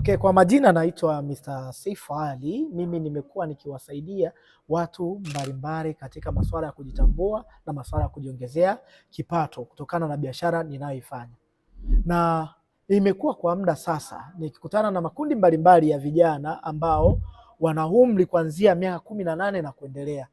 Okay, kwa majina naitwa Mr. Seif Ali. Mimi nimekuwa nikiwasaidia watu mbalimbali katika masuala ya kujitambua na masuala ya kujiongezea kipato kutokana na biashara ninayoifanya. Na imekuwa kwa muda sasa nikikutana na makundi mbalimbali ya vijana ambao wana umri kuanzia miaka 18 na kuendelea.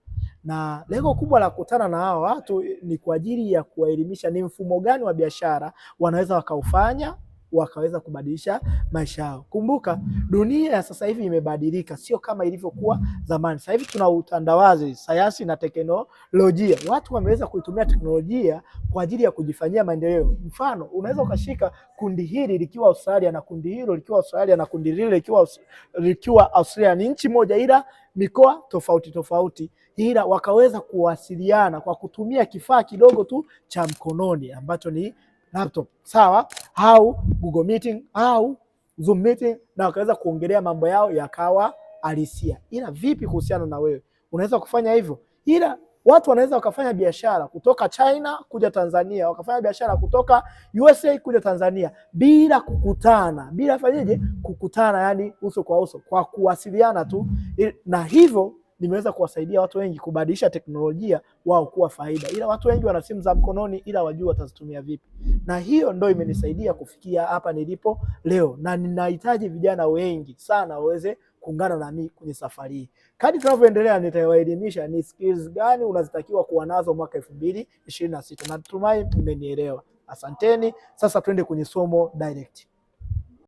Na lengo kubwa la kukutana na hao watu ni kwa ajili ya kuwaelimisha ni mfumo gani wa biashara wanaweza wakaufanya wakaweza kubadilisha maisha yao. Kumbuka dunia ya sasa hivi imebadilika, sio kama ilivyokuwa zamani. Sasa hivi tuna utandawazi, sayansi na teknolojia. Watu wameweza kuitumia teknolojia kwa ajili ya kujifanyia maendeleo. Mfano, unaweza ukashika kundi hili likiwa Australia na kundi hilo likiwa Australia na kundi lile likiwa Australia, ni nchi moja ila mikoa tofauti tofauti, ila wakaweza kuwasiliana kwa kutumia kifaa kidogo tu cha mkononi ambacho ni laptop, sawa, au Google Meeting au Zoom meeting, na wakaweza kuongelea mambo yao yakawa halisia. Ila vipi kuhusiana na wewe? Unaweza kufanya hivyo? Ila watu wanaweza wakafanya biashara kutoka China kuja Tanzania, wakafanya biashara kutoka USA kuja Tanzania bila kukutana, bila fanyeje kukutana, yani uso kwa uso, kwa kuwasiliana tu. Na hivyo nimeweza kuwasaidia watu wengi kubadilisha teknolojia wao kuwa faida. Ila watu wengi wana simu za mkononi ila wajua watazitumia vipi. Na hiyo ndio imenisaidia kufikia hapa nilipo leo, na ninahitaji vijana wengi sana waweze kuungana na mimi kwenye safari hii. Kadri tunavyoendelea nitawaelimisha ni skills gani unazitakiwa kuwa nazo mwaka 2026. Natumai mmenielewa. Asanteni. Sasa twende kwenye somo direct.